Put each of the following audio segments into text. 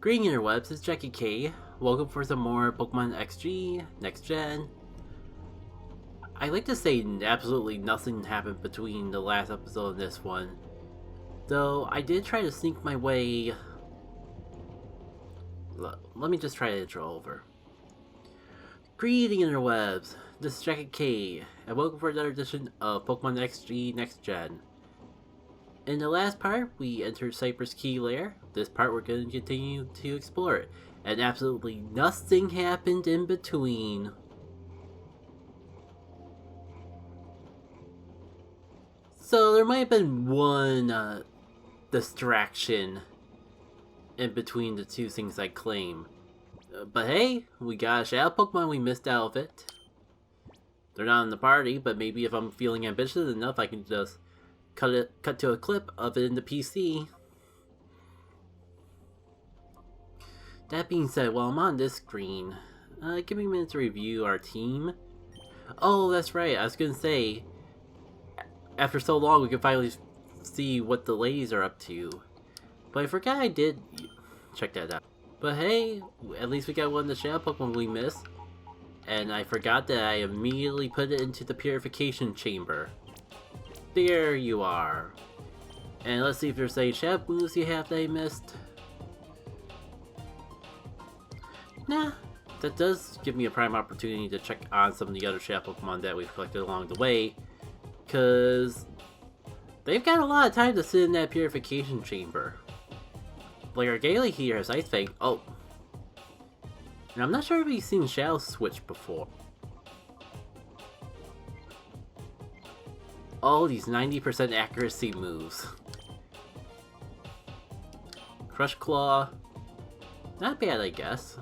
Greeting interwebs, it's Jackie K. Welcome for some more Pokemon XG, Next Gen. I like to say absolutely nothing happened between the last episode and this one. Though I did try to sneak my way... Let me just try to intro over. Greeting interwebs, this is Jackie K, and welcome for another edition of Pokemon XG Next Gen. In the last part, we entered Cypress Key lair. This part we're going to continue to explore it, and absolutely nothing happened in between. So there might have been one distraction in between the two things I claim. But hey, we got a Shadow Pokemon, we missed out of it. They're not in the party, but maybe if I'm feeling ambitious enough, I can just cut to a clip of it in the PC. That being said, while I'm on this screen, give me a minute to review our team. Oh, that's right, I was gonna say, after so long we can finally see what the ladies are up to. But I forgot I did check that out. But hey, at least we got one of the Shadow Pokemon we missed. And I forgot that I immediately put it into the purification chamber. There you are. And let's see if there's any Shadow moves you have that I missed. Nah, that does give me a prime opportunity to check on some of the other Shadow Pokemon that we've collected along the way. Cause they've got a lot of time to sit in that purification chamber. Like our Gale here has Ice Fang. Oh. And I'm not sure if we've seen Shadow Switch before. Oh, these 90% accuracy moves. Crush Claw. Not bad, I guess.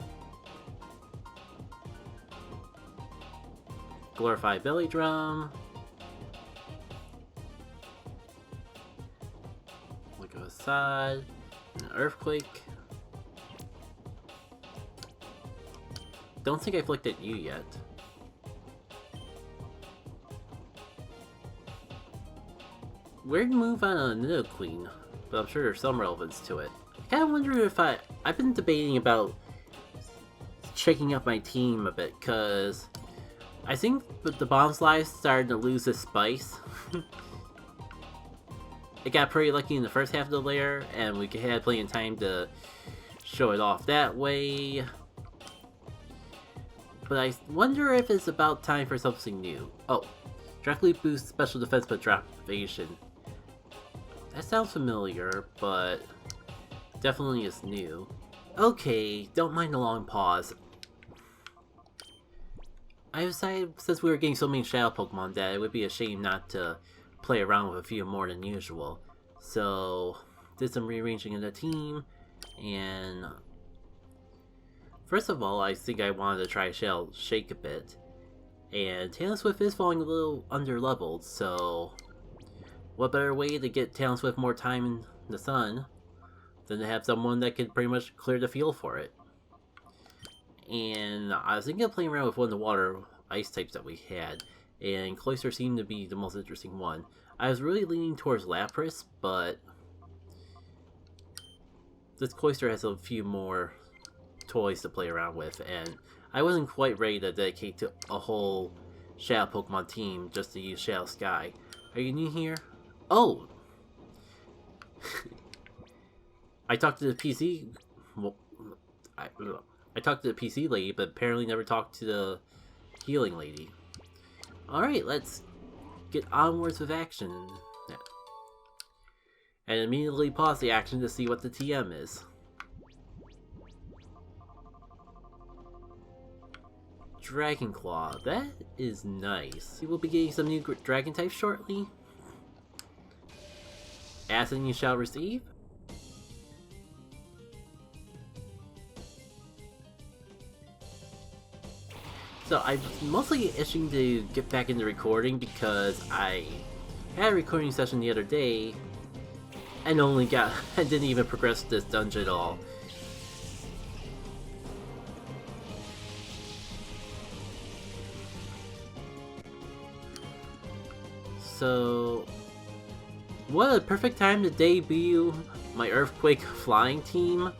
Glorified Belly Drum. Look aside. An Earthquake. Don't think I've looked at you yet. Weird move on a Nidoqueen, but I'm sure there's some relevance to it. I kinda wonder if I've been debating about shaking up my team a bit, cause I think the Bomb Slide's starting to lose its spice. It got pretty lucky in the first half of the lair, and we had plenty of time to show it off that way. But I wonder if it's about time for something new. Oh, directly boosts special defense but drop evasion. That sounds familiar, but definitely is new. Okay, don't mind the long pause. I decided since we were getting so many Shadow Pokemon that it would be a shame not to play around with a few more than usual. So, did some rearranging of the team, and first of all, I think I wanted to try Shadow Shake a bit. And Talon Swift is falling a little under-leveled, so what better way to get Talon Swift more time in the sun than to have someone that can pretty much clear the field for it. And I was thinking of playing around with one of the water ice types that we had, and Cloyster seemed to be the most interesting one. I was really leaning towards Lapras, but this Cloyster has a few more toys to play around with, and I wasn't quite ready to dedicate to a whole Shadow Pokemon team just to use Shadow Sky. Are you new here? Oh! I talked to the PC... Well, I talked to the PC lady, but apparently never talked to the healing lady. Alright, let's get onwards with action. And immediately pause the action to see what the TM is. Dragon Claw, that is nice. We will be getting some new dragon types shortly. Asking you shall receive. So I'm mostly itching to get back into recording because I had a recording session the other day and I didn't even progress this dungeon at all. So, what a perfect time to debut my Earthquake flying team.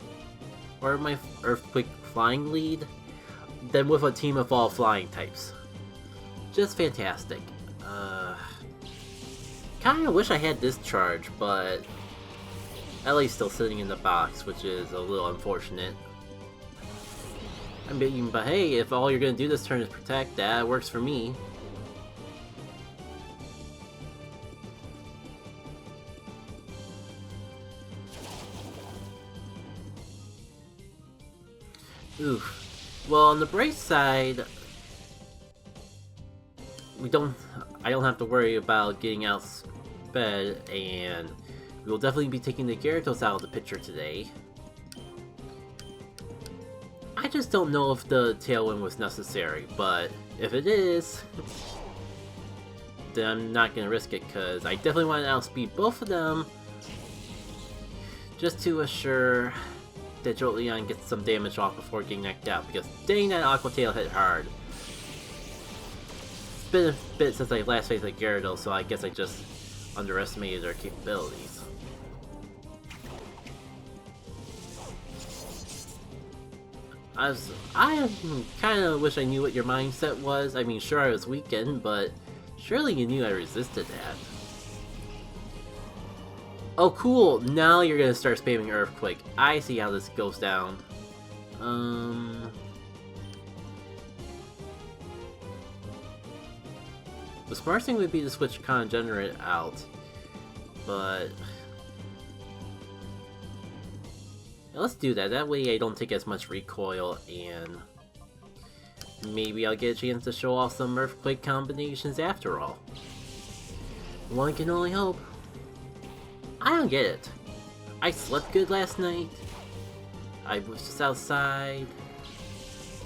or my Earthquake flying lead, than with a team of all flying types. Just fantastic. Kinda wish I had this charge, but Ellie's still sitting in the box, which is a little unfortunate. I mean, but hey, if all you're gonna do this turn is protect, that works for me. Oof. Well, on the bright side, I don't have to worry about getting outsped, and we will definitely be taking the Gyarados out of the picture today. I just don't know if the Tailwind was necessary, but if it is, then I'm not gonna risk it, because I definitely want to outspeed both of them, just to assure that Jolteon gets some damage off before getting knocked out, because dang, that Aqua Tail hit hard. It's been a bit since I last faced a Gyarados, so I guess I just underestimated their capabilities. I kind of wish I knew what your mindset was. I mean, sure, I was weakened, but surely you knew I resisted that. Oh, cool! Now you're gonna start spamming Earthquake. I see how this goes down. The smart thing would be to switch Congenerate out, but let's do that. That way I don't take as much recoil, and maybe I'll get a chance to show off some Earthquake combinations after all. One can only hope. I don't get it. I slept good last night. I was just outside.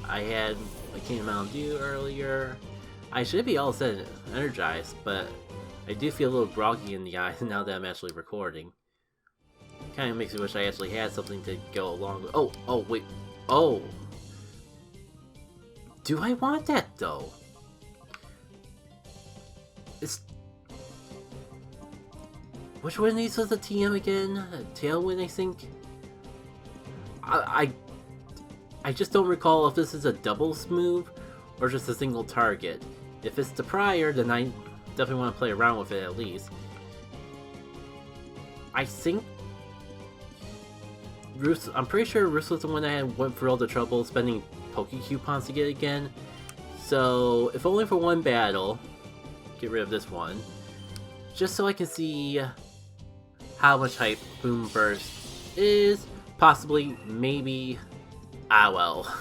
I had a can of Mountain Dew earlier. I should be all set and energized, but I do feel a little groggy in the eyes now that I'm actually recording. Kinda makes me wish I actually had something to go along with. Oh, wait. Oh! Do I want that, though? Which one of these was a TM again? A Tailwind, I think? I just don't recall if this is a doubles move or just a single target. If it's the prior, then I definitely want to play around with it at least. I think I'm pretty sure Roost was the one that went through all the trouble spending Poke Coupons to get it again. So, if only for one battle, get rid of this one. Just so I can see how much hype Boom Burst is. Possibly, maybe. Ah well.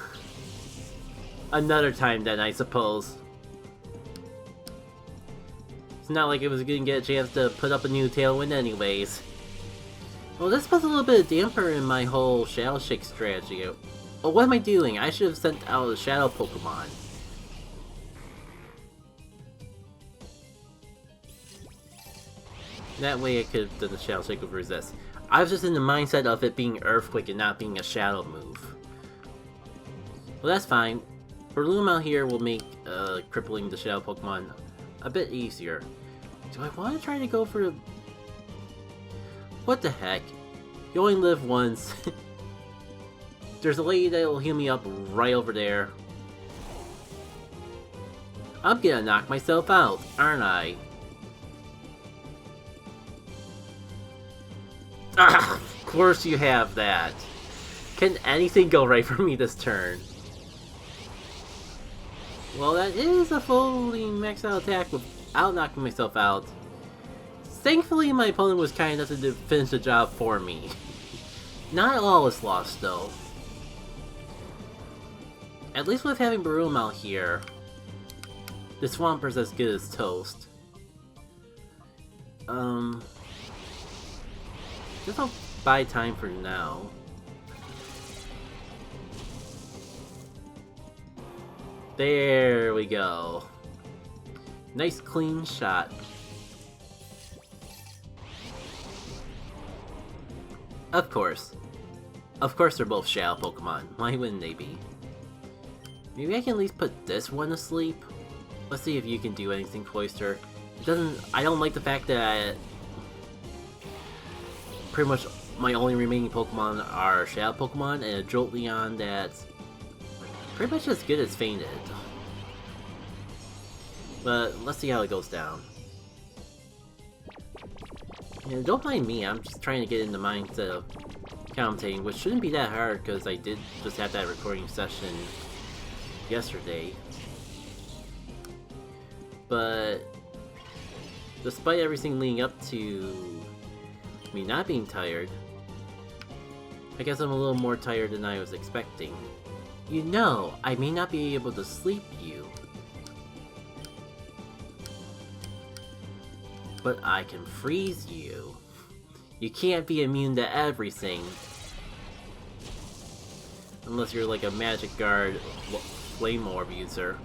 Another time then, I suppose. It's not like it was gonna get a chance to put up a new Tailwind anyways. Well, this puts a little bit of damper in my whole Shadow Shake strategy. Oh, what am I doing? I should have sent out a Shadow Pokemon. That way I could have done the Shadow Shake with Resist. I was just in the mindset of it being Earthquake and not being a Shadow move. Well, that's fine. Breloom out here will make crippling the Shadow Pokemon a bit easier. Do I want to try to go for the... What the heck? You only live once. There's a lady that will heal me up right over there. I'm gonna knock myself out, aren't I? Ah, of course you have that. Can anything go right for me this turn? Well, that is a fully maxed out attack without knocking myself out. Thankfully, my opponent was kind enough to finish the job for me. Not all is lost, though. At least with having Breloom out here, the Swamper's as good as toast. Just I'll buy time for now. There we go. Nice clean shot. Of course. Of course they're both Shadow Pokemon. Why wouldn't they be? Maybe I can at least put this one to sleep? Let's see if you can do anything, Cloyster. It doesn't... I don't like the fact that... pretty much my only remaining Pokemon are Shadow Pokemon and a Jolteon that's pretty much as good as Fainted. But let's see how it goes down. And don't mind me, I'm just trying to get in the mindset of commentating, which shouldn't be that hard because I did just have that recording session yesterday. But despite everything leading up to me not being tired, I guess I'm a little more tired than I was expecting. You know, I may not be able to sleep you, but I can freeze you. You can't be immune to everything. Unless you're like a Magic Guard Flame Orb user.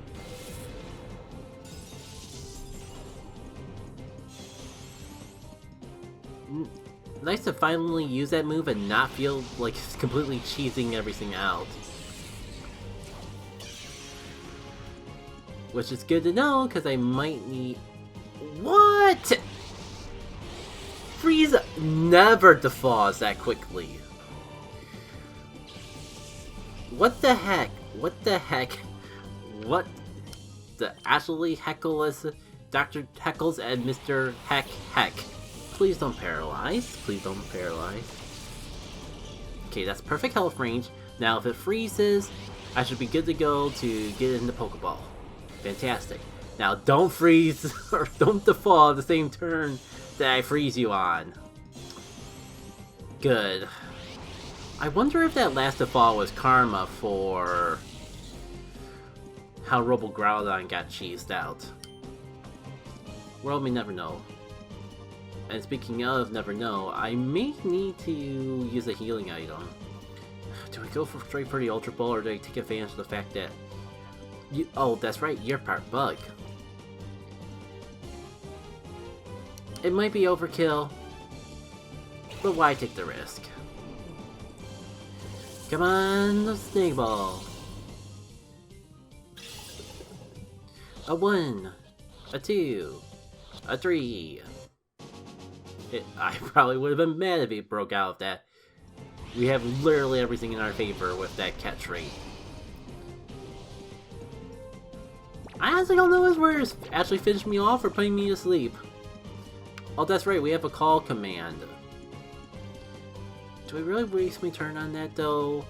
Nice to finally use that move and not feel like it's completely cheesing everything out. Which is good to know, because I might need... What?! Freeze never defaws that quickly. What the heck? What the heck? What the actually Heckles, Dr. Heckles and Mr. Heck? Please don't paralyze. Please don't paralyze. Okay, that's perfect health range. Now if it freezes, I should be good to go to get in the Pokeball. Fantastic. Now don't freeze or don't default the same turn that I freeze you on. Good. I wonder if that last default was karma for how Robo Groudon got cheesed out. World may never know. And speaking of never know, I may need to use a healing item. Do I go straight for the Ultra Ball or do I take advantage of the fact that you... Oh, that's right, you're part bug. It might be overkill, but why take the risk? Come on, Snake Ball. A 1, a 2, a 3. I probably would have been mad if it broke out of that. We have literally everything in our favor with that catch rate. I honestly don't know if words actually finished me off or putting me to sleep. Oh, that's right, we have a call command. Do I really waste my turn on that though?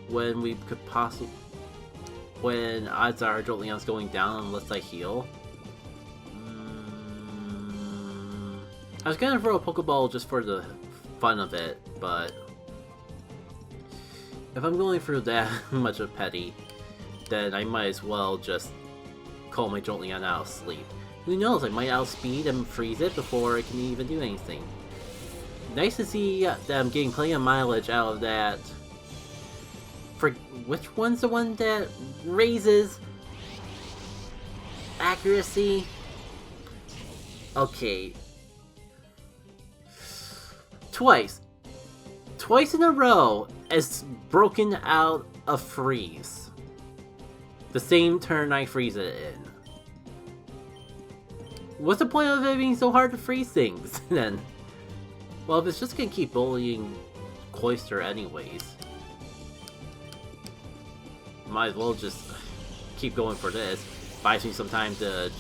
When we could possibly... When odds are Jolteon's going down unless I heal? I was gonna throw a Pokeball just for the fun of it, but... If I'm going through that much of petty, then I might as well just call my Jolteon out of sleep. Who knows, I might outspeed and freeze it before it can even do anything. Nice to see that I'm getting plenty of mileage out of that. For which one's the one that raises accuracy? Okay. Twice in a row it's broken out a freeze. The same turn I freeze it in. What's the point of it being so hard to freeze things, then? Well, if it's just gonna keep bullying Cloyster anyways, might as well just keep going for this. Buys me some time to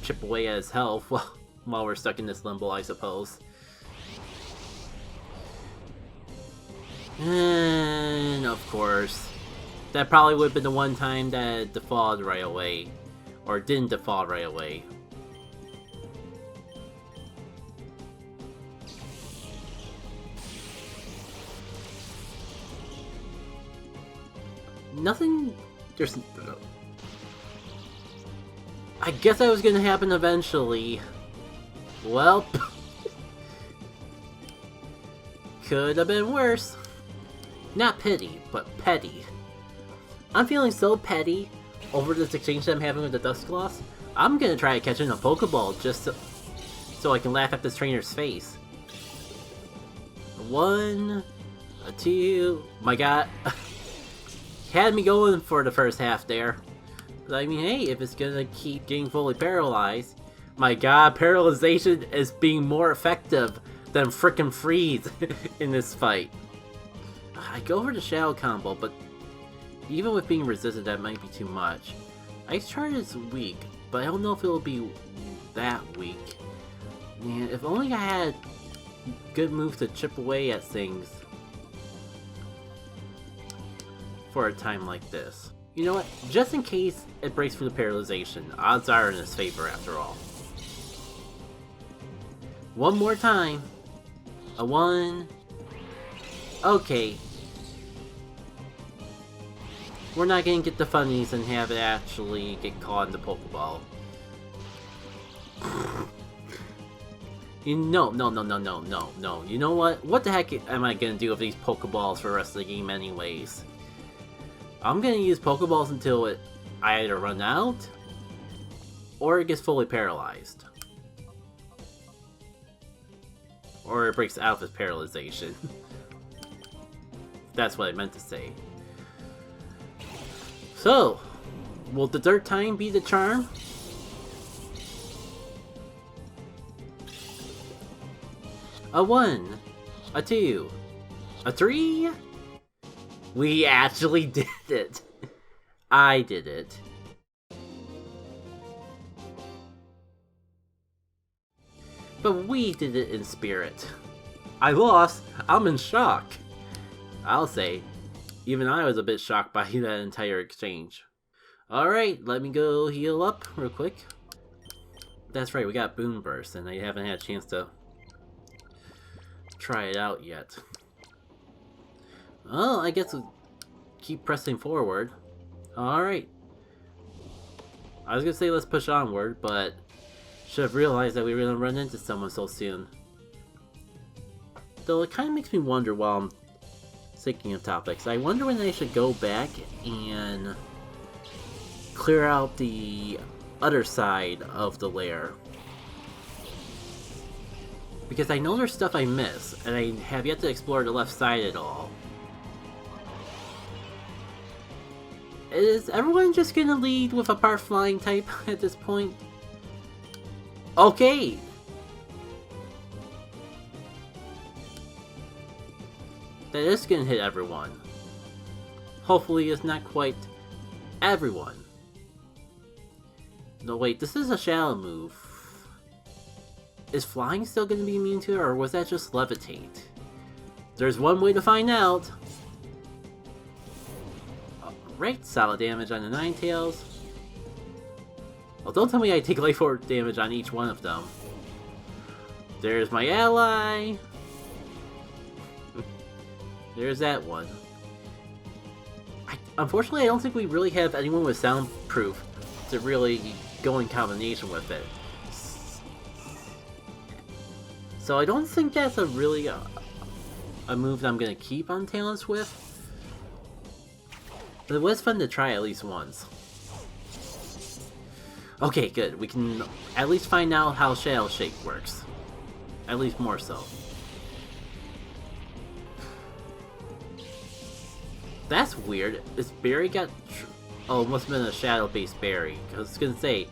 chip away at his health while we're stuck in this limbo, I suppose. And of course, that probably would have been the one time that it defaulted right away. Or didn't default right away. Nothing... There's... I guess that was gonna happen eventually. Well... Could have been worse. Not pity, but petty. I'm feeling so petty over this exchange that I'm having with the Dusclops. I'm gonna try to catch in a Pokeball just so I can laugh at this trainer's face. 1, 2, my god. Had me going for the first half there. But I mean, hey, if it's gonna keep getting fully paralyzed, my god, paralyzation is being more effective then frickin' freeze in this fight. I go for the Shadow combo, but even with being resisted, that might be too much. Ice Charge is weak, but I don't know if it'll be that weak. Man, if only I had good moves to chip away at things for a time like this. You know what? Just in case it breaks through the paralyzation, odds are in his favor after all. One more time. A 1. Okay. We're not gonna get the funnies and have it actually get caught in the Pokeball. No. You know what? What the heck am I gonna do with these Pokeballs for the rest of the game anyways? I'm gonna use Pokeballs until I either run out or it gets fully paralyzed. Or it breaks out of its paralyzation. That's what I meant to say. So, will the third time be the charm? A 1, a 2, a 3? We actually did it! I did it. But we did it in spirit. I lost. I'm in shock. I'll say. Even I was a bit shocked by that entire exchange. Alright, let me go heal up real quick. That's right, we got Boom Burst, and I haven't had a chance to try it out yet. Well, I guess we'll keep pressing forward. Alright. I was gonna say let's push onward, but should have realized that we were gonna run into someone so soon. Though it kind of makes me wonder while I'm thinking of topics. I wonder when I should go back and clear out the other side of the lair. Because I know there's stuff I miss, and I have yet to explore the left side at all. Is everyone just gonna lead with a part flying type at this point? Okay! That is gonna hit everyone. Hopefully it's not quite everyone. No wait, this is a shadow move. Is flying still gonna be immune to it, or was that just levitate? There's one way to find out. Alright, solid damage on the Ninetales. Oh, don't tell me I take life orb damage on each one of them. There's my ally. There's that one. Unfortunately, I don't think we really have anyone with soundproof to really go in combination with it. So I don't think that's a really a move that I'm going to keep on Talents with. But it was fun to try at least once. Okay, good. We can at least find out how Shadow Shake works. At least more so. That's weird. This berry got... Oh, it must have been a shadow-based berry. I was gonna say,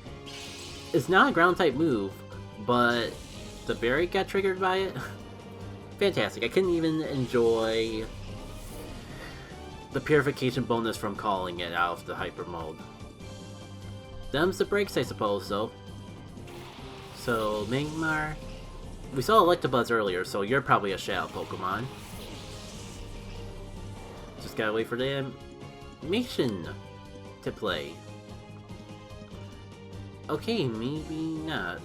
it's not a ground-type move, but the berry got triggered by it? Fantastic. I couldn't even enjoy the purification bonus from calling it out of the hyper mode. Them's the breaks, I suppose, though. So, Magmar... We saw Electabuzz earlier, so you're probably a Shadow Pokemon. Just gotta wait for the animation to play. Okay, maybe not.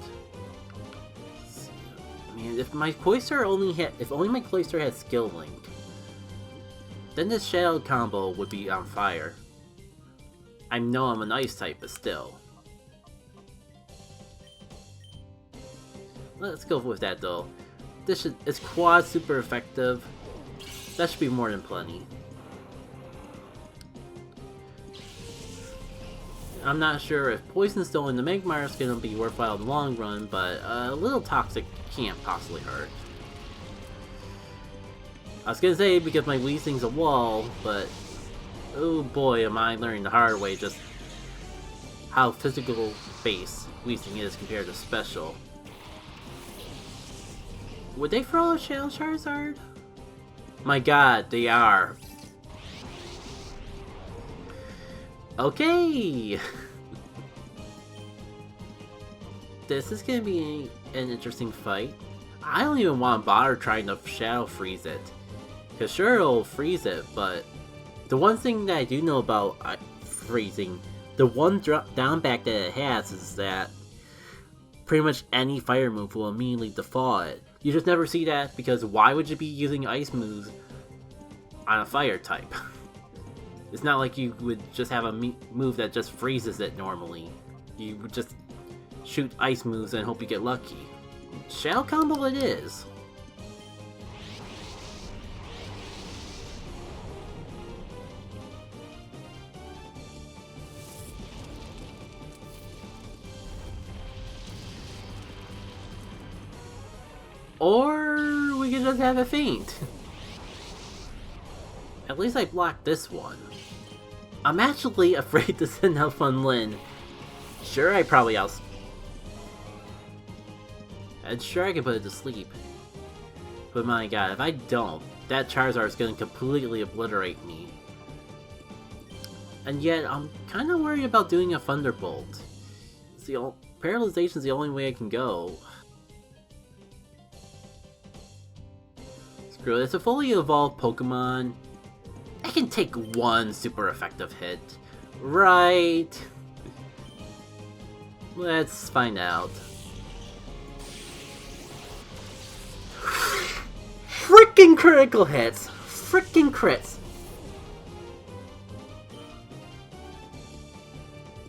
Man, if my Cloyster if only my Cloyster had Skill Link, then this Shadow combo would be on fire. I know I'm an Ice type, but still. Let's go with that though. It's quad super effective. That should be more than plenty. I'm not sure if Poison Stone in the Magmar is going to be worthwhile in the long run, but a little Toxic can't possibly hurt. I was going to say because my Weezing's a wall, but oh boy am I learning the hard way just how physical base Weezing is compared to special. Would they throw a Shadow Charizard? My god, they are. Okay! This is gonna be an interesting fight. I don't even want to bother trying to Shadow Freeze it. Cause sure it'll freeze it, but the one thing that I do know about freezing, the one downback that it has is that pretty much any fire move will immediately default it. You just never see that because why would you be using ice moves on a fire type? It's not like you would just have a move that just freezes it normally. You would just shoot ice moves and hope you get lucky. Shadow combo it is. Or we could just have a feint. At least I blocked this one. I'm actually afraid to send out Fun Lin. Sure, I probably and sure I can put it to sleep. But my god, if I don't, that Charizard is going to completely obliterate me. And yet, I'm kind of worried about doing a Thunderbolt. Paralyzation is the only way I can go. Screw it, it's a fully evolved Pokemon. I can take one super effective hit. Right? Let's find out. Freaking critical hits! Freaking crits!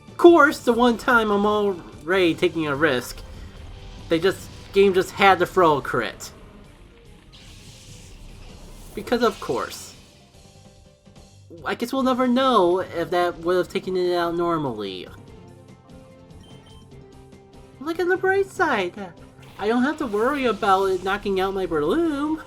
Of course, the one time I'm already taking a risk, game just had to throw a crit. Because of course. I guess we'll never know if that would have taken it out normally. Look at the bright side. I don't have to worry about it knocking out my Breloom.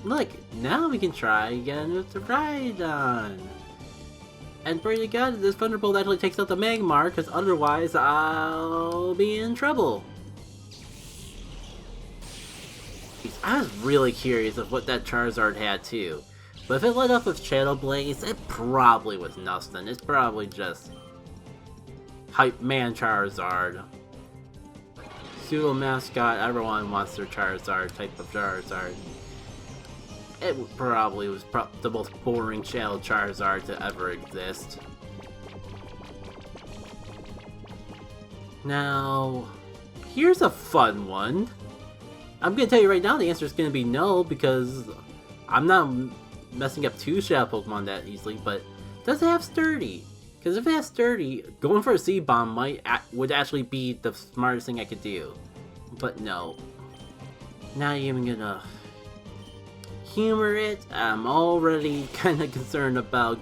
Look, now we can try again with the Rhydon. And pray to God this Thunderbolt actually takes out the Magmar, because otherwise I'll be in trouble. I was really curious of what that Charizard had too. But if it lit up with Shadow Blaze, it probably was nothing. It's probably just Hype Man Charizard. Pseudo mascot, everyone wants their Charizard type of Charizard. It probably was the most boring Shadow Charizard to ever exist. Now, here's a fun one. I'm gonna tell you right now the answer is gonna be no, because I'm not messing up two Shadow Pokemon that easily, but does it have Sturdy? Because if it has Sturdy, going for a C-Bomb would actually be the smartest thing I could do. But no. Not even gonna humor it. I'm already kind of concerned about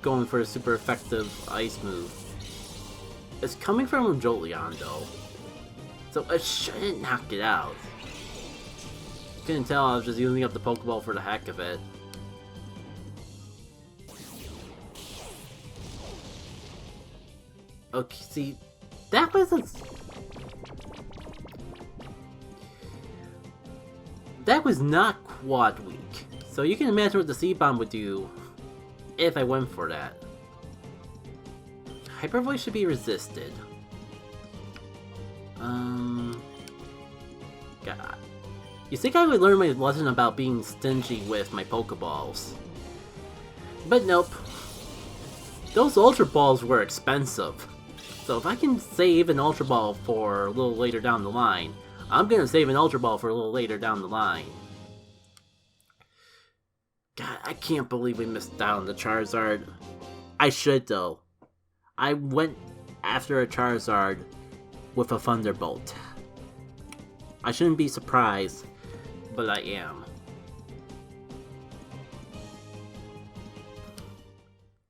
going for a super effective ice move. It's coming from Jolteon though, so it shouldn't knock it out. Couldn't tell, I was just using up the Pokeball for the heck of it. Okay, see, that was not quad weak. So you can imagine what the C-Bomb would do if I went for that. Hyper Voice should be resisted. God. You think I would learn my lesson about being stingy with my Pokeballs. But nope. Those Ultra Balls were expensive. So if I can save an Ultra Ball for a little later down the line, I'm gonna save an Ultra Ball for a little later down the line. God, I can't believe we missed out on the Charizard. I should though. I went after a Charizard with a Thunderbolt. I shouldn't be surprised, but I am.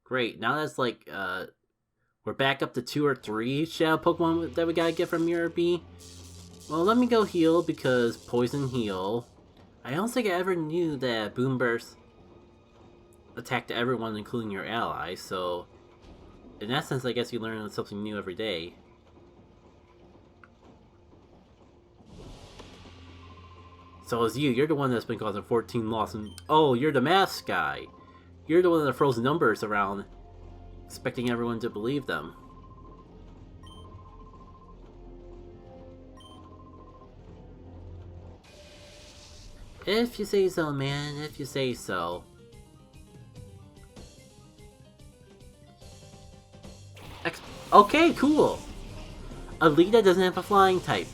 Great, now that's like, we're back up to 2 or 3 Shadow Pokemon that we gotta get from Europe. Well, let me go heal, because Poison Heal. I don't think I ever knew that Boom Burst attack everyone, including your allies, so in that sense, I guess you learn something new every day. So it's you're the one that's been causing 14 loss, and oh, you're the mask guy. You're the one that throws numbers around, expecting everyone to believe them. If you say so, man, if you say so. Okay, cool! Alita doesn't have a flying type.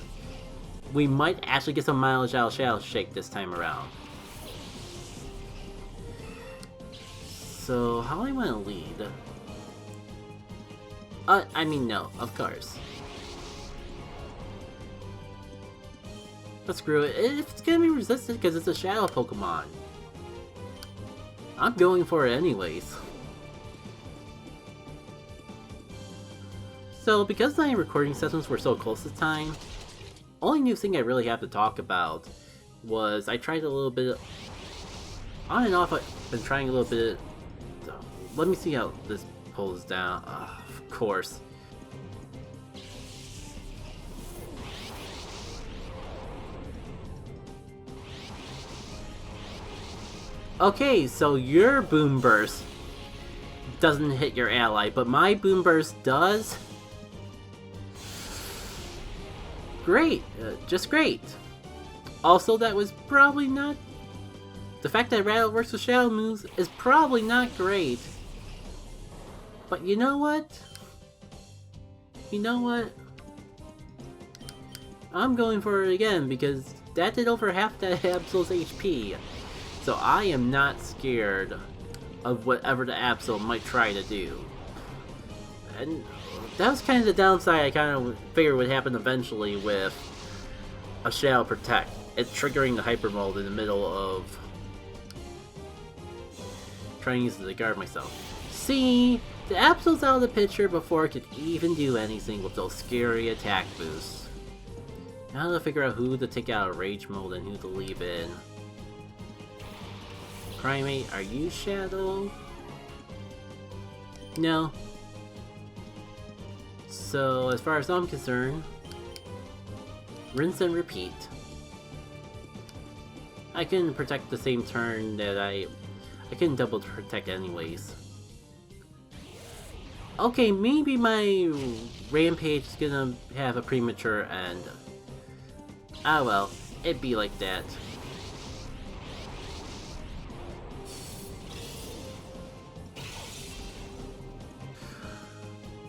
We might actually get some mileage out of Shadow Shake this time around. So, how do I want to lead? I mean, no, of course. But screw it, it's gonna be resistant because it's a Shadow Pokemon. I'm going for it anyways. So, because my recording sessions were so close this time, only new thing I really have to talk about was I tried a little bit... On and off, I've been trying a little bit... Let me see how this pulls down. Of course. Okay, so your Boom Burst doesn't hit your ally, but my Boom Burst does? Great, just great. Also, that was probably not... The fact that Rattle works with Shadow moves is probably not great. But you know what? You know what? I'm going for it again because that did over half that Absol's HP. So I am not scared of whatever the Absol might try to do. And that was kind of the downside I kind of figured would happen eventually with a Shadow Protect. It's triggering the Hyper Mode in the middle of trying to use it to guard myself. See? The Absol's out of the picture before it could even do anything with those scary attack boosts. Now to figure out who to take out of Rage Mode and who to leave in. Primate, are you Shadow? No. So, as far as I'm concerned, rinse and repeat. I can protect the same turn that I can double protect anyways. Okay, maybe my Rampage is gonna have a premature end. Ah well, it'd be like that.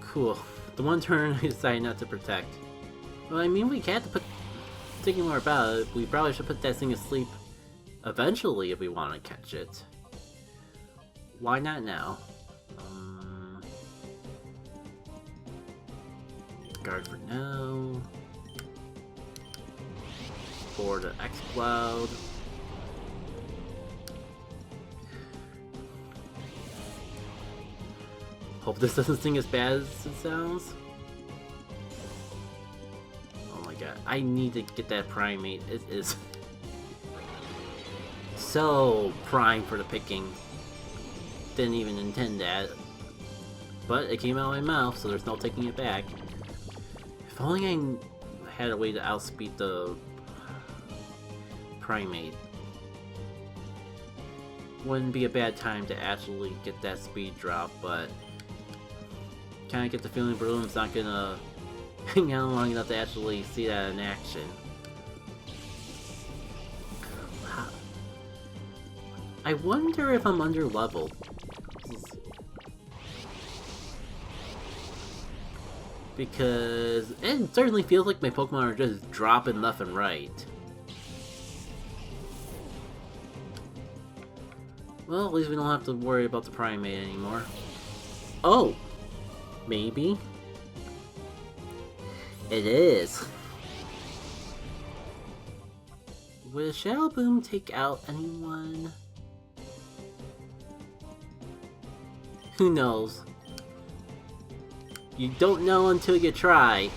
Cool. The one turn I decided not to protect. Well, I mean, we can't put... Thinking more about it, we probably should put that thing asleep eventually if we want to catch it. Why not now? Guard for now. For the X-Cloud. Hope this doesn't sting as bad as it sounds. Oh my god, I need to get that Primate. It is so prime for the picking. Didn't even intend that. But it came out of my mouth, so there's no taking it back. If only I had a way to outspeed the Primate. Wouldn't be a bad time to actually get that speed drop, but kind of get the feeling Breloom's not gonna hang out long enough to actually see that in action. Wow. I wonder if I'm under leveled. Because it certainly feels like my Pokemon are just dropping left and right. Well, at least we don't have to worry about the Primate anymore. Oh! Maybe? It is! Will Shadow Boom take out anyone? Who knows? You don't know until you try.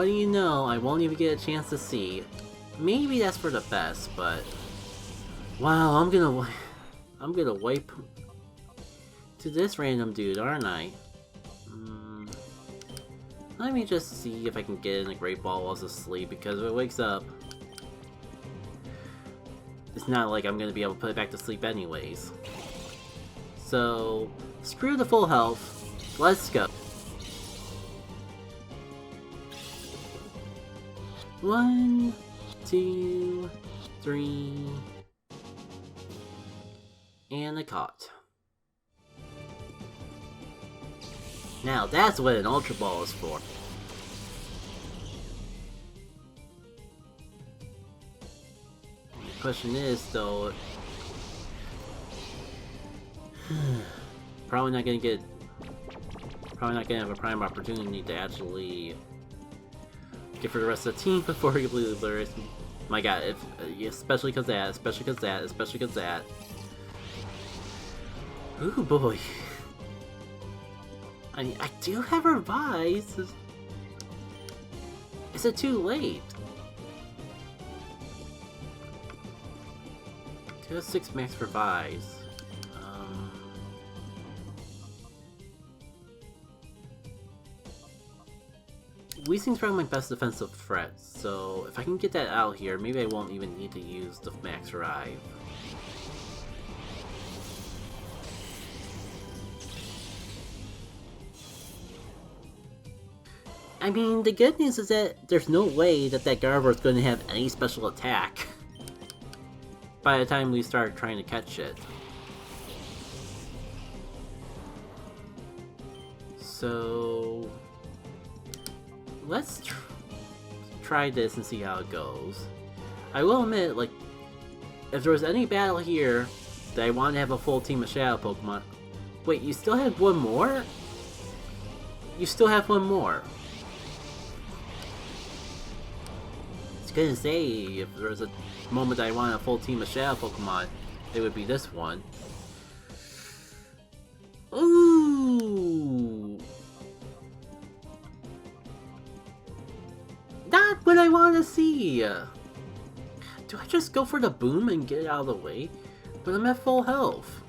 what do you know, I won't even get a chance to see. Maybe that's for the best, but... Wow, I'm gonna wipe to this random dude, aren't I? Let me just see if I can get in a Great Ball while it's asleep, because if it wakes up... It's not like I'm gonna be able to put it back to sleep anyways. So, screw the full health. Let's go. 1, 2, 3, and I caught. Now that's what an Ultra Ball is for. The question is, though, probably not gonna have a prime opportunity to actually get for the rest of the team before he loses. My god, especially because that. Ooh boy. I mean, I do have Revise. Is it too late? 206 max Revise. Weezing's probably my best defensive threat, so if I can get that out here, maybe I won't even need to use the max Revive. I mean, the good news is that there's no way that Gardevoir is going to have any special attack by the time we start trying to catch it. So... let's try this and see how it goes. I will admit, like, if there was any battle here that I wanted to have a full team of Shadow Pokemon... Wait, you still have one more? You still have one more. I was gonna say, if there was a moment that I wanted a full team of Shadow Pokemon, it would be this one. Ooh! Not what I want to see! Do I just go for the boom and get it out of the way? But I'm at full health.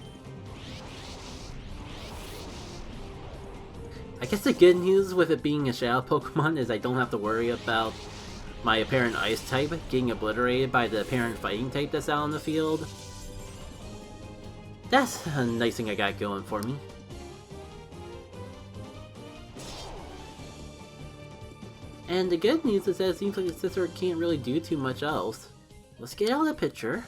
I guess the good news with it being a Shadow Pokemon is I don't have to worry about my apparent Ice type getting obliterated by the apparent Fighting type that's out on the field. That's a nice thing I got going for me. And the good news is that it seems like the sister can't really do too much else. Let's get out of the picture.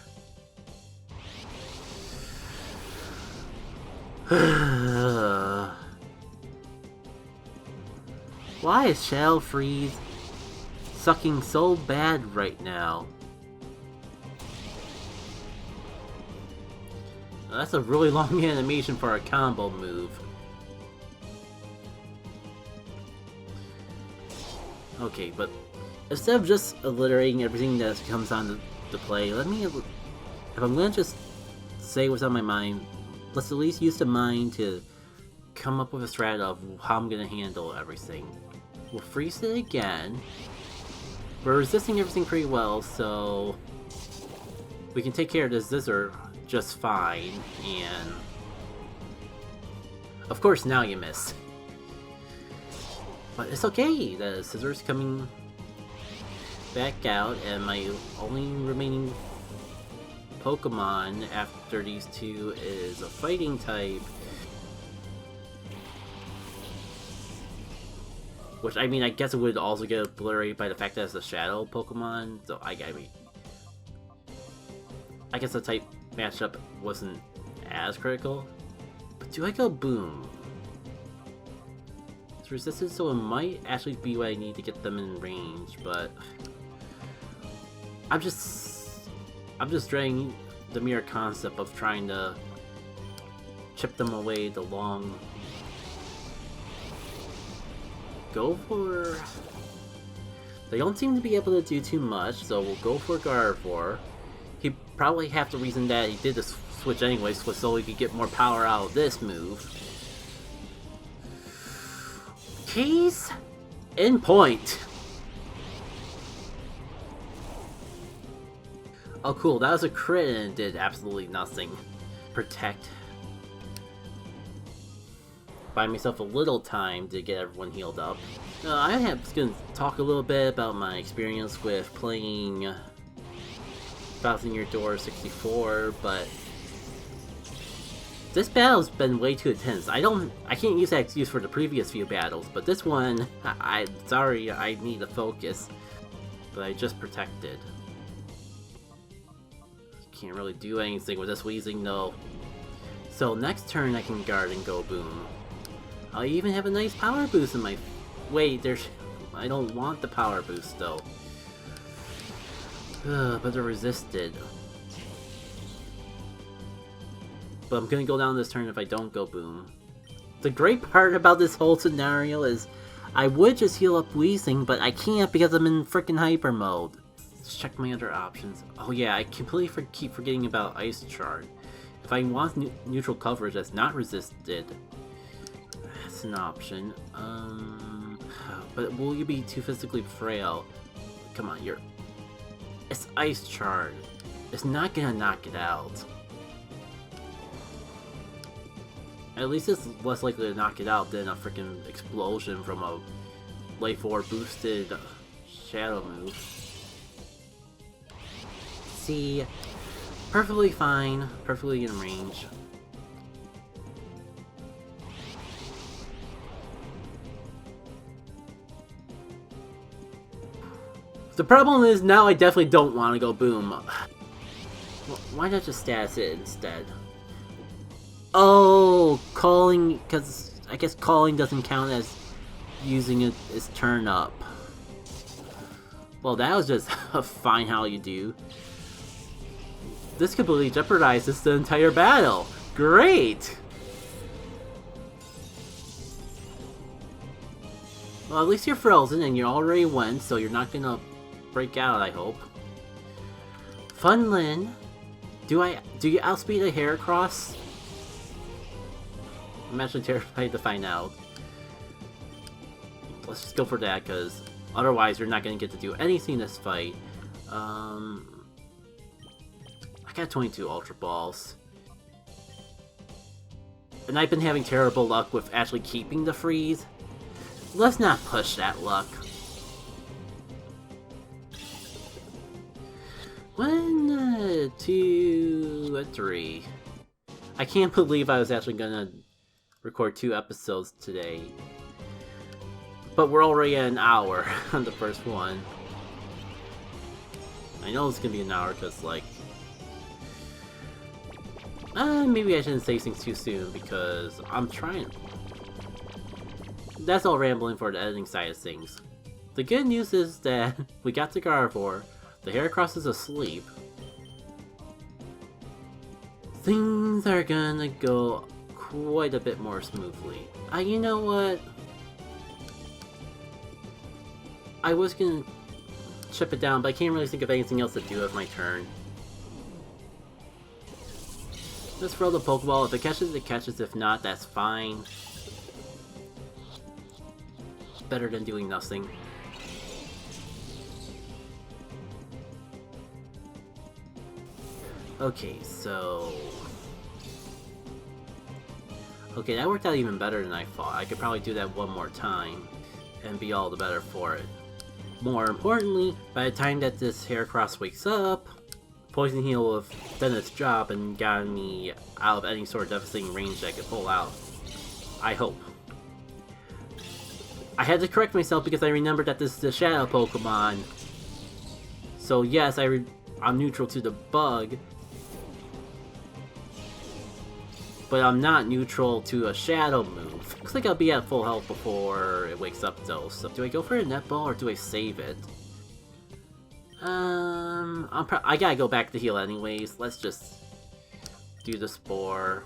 Why is Shadow Freeze sucking so bad right now? That's a really long animation for a combo move. Okay, but instead of just obliterating everything that comes on to play, let me... if I'm gonna just say what's on my mind, let's at least use the mind to come up with a strat of how I'm gonna handle everything. We'll freeze it again. We're resisting everything pretty well, so we can take care of this Scizor just fine, and of course now you miss. But it's okay, the Scizor's coming back out, and my only remaining Pokemon after these two is a fighting type. Which, I mean, I guess it would also get obliterated by the fact that it's a Shadow Pokemon, so I mean, I guess the type matchup wasn't as critical. But do I go Boom? It's resistant, so it might actually be what I need to get them in range, but I'm just dreading the mere concept of trying to chip them away the long... Go for... They don't seem to be able to do too much, so we'll go for Gardevoir. He probably half the reason that he did this switch anyways was so he could get more power out of this move. Case in point. Oh cool, that was a crit and it did absolutely nothing. Protect. Buy myself a little time to get everyone healed up. I am going to talk a little bit about my experience with playing Thousand Year Door 64, but this battle's been way too intense. I can't use that excuse for the previous few battles, but this one, I'm sorry, I need to focus. But I just protected. Can't really do anything with this wheezing though. So next turn I can guard and go boom. I even have a nice power boost in my... Wait, I don't want the power boost though. But they're resisted. But I'm gonna go down this turn if I don't go boom. The great part about this whole scenario is I would just heal up Weezing, but I can't because I'm in frickin' hyper mode. Let's check my other options. Oh yeah, I completely keep forgetting about Ice Shard. If I want neutral coverage that's not resisted, that's an option. But will you be too physically frail? Come on, it's Ice Shard. It's not gonna knock it out. At least it's less likely to knock it out than a freaking explosion from a Life 4 boosted shadow move. See, perfectly fine, perfectly in range. The problem is now I definitely don't want to go boom. Why not just status it instead? Oh, calling, because I guess calling doesn't count as using it as turn up. Well, that was just fine how you do. This completely jeopardizes the entire battle. Great! Well, at least you're frozen and you already went, so you're not gonna break out, I hope. Funlin, do you outspeed a Heracross? I'm actually terrified to find out. Let's just go for that, because otherwise you're not going to get to do anything in this fight. I got 22 Ultra Balls. And I've been having terrible luck with actually keeping the freeze. Let's not push that luck. 1, 2, 3. I can't believe I was actually gonna record 2 episodes today. But we're already at an hour on the first one. I know it's gonna be an hour because, like... maybe I shouldn't say things too soon because I'm trying... That's all rambling for the editing side of things. The good news is that we got the Gardevoir, the Heracross is asleep. Things are gonna go quite a bit more smoothly. You know what? I was gonna chip it down, but I can't really think of anything else to do with my turn. Let's throw the Pokeball. If it catches, it catches. If not, that's fine. Better than doing nothing. Okay, so... Okay, that worked out even better than I thought. I could probably do that one more time and be all the better for it. More importantly, by the time that this Heracross wakes up, Poison Heal will have done its job and gotten me out of any sort of devastating range that I could pull out. I hope. I had to correct myself because I remembered that this is a Shadow Pokemon. So yes, I'm neutral to the bug. But I'm not neutral to a Shadow move. Looks like I'll be at full health before it wakes up though. So do I go for a Netball or do I save it? I gotta go back to heal anyways. Let's just do the Spore.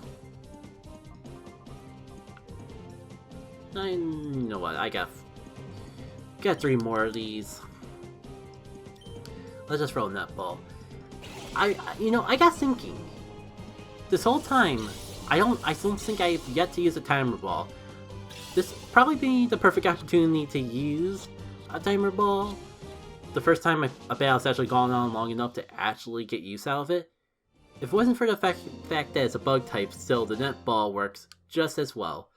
You know what? I got 3 more of these. Let's just roll Netball. You know, I got thinking. This whole time, I don't think I've yet to use a Timer Ball. This would probably be the perfect opportunity to use a Timer Ball. the first time a battle's actually gone on long enough to actually get use out of it. If it wasn't for the fact that it's a bug type, still the netball works just as well.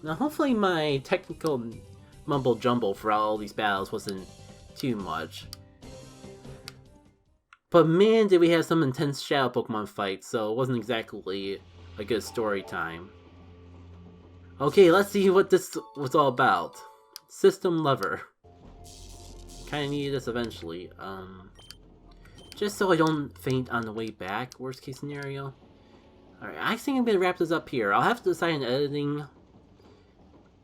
Now hopefully my technical mumble jumble for all these battles wasn't too much. But man, did we have some intense Shadow Pokemon fights, so it wasn't exactly a good story time. Okay, let's see what this was all about. System lever. Kinda need this eventually. Just so I don't faint on the way back, worst case scenario. Alright, I think I'm gonna wrap this up here. I'll have to decide in editing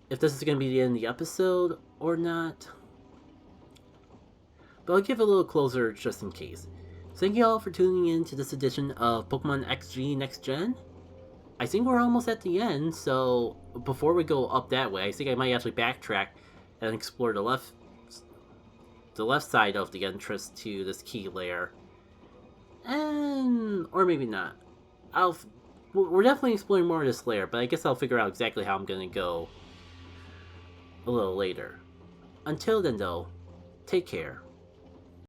if this is gonna be the end of the episode or not. But I'll give it a little closer just in case. Thank you all for tuning in to this edition of Pokemon XG Next Gen. I think we're almost at the end, so before we go up that way, I think I might actually backtrack and explore the left side of the entrance to this key lair. And or maybe not. We're definitely exploring more of this lair, but I guess I'll figure out exactly how I'm gonna go a little later. Until then though, take care.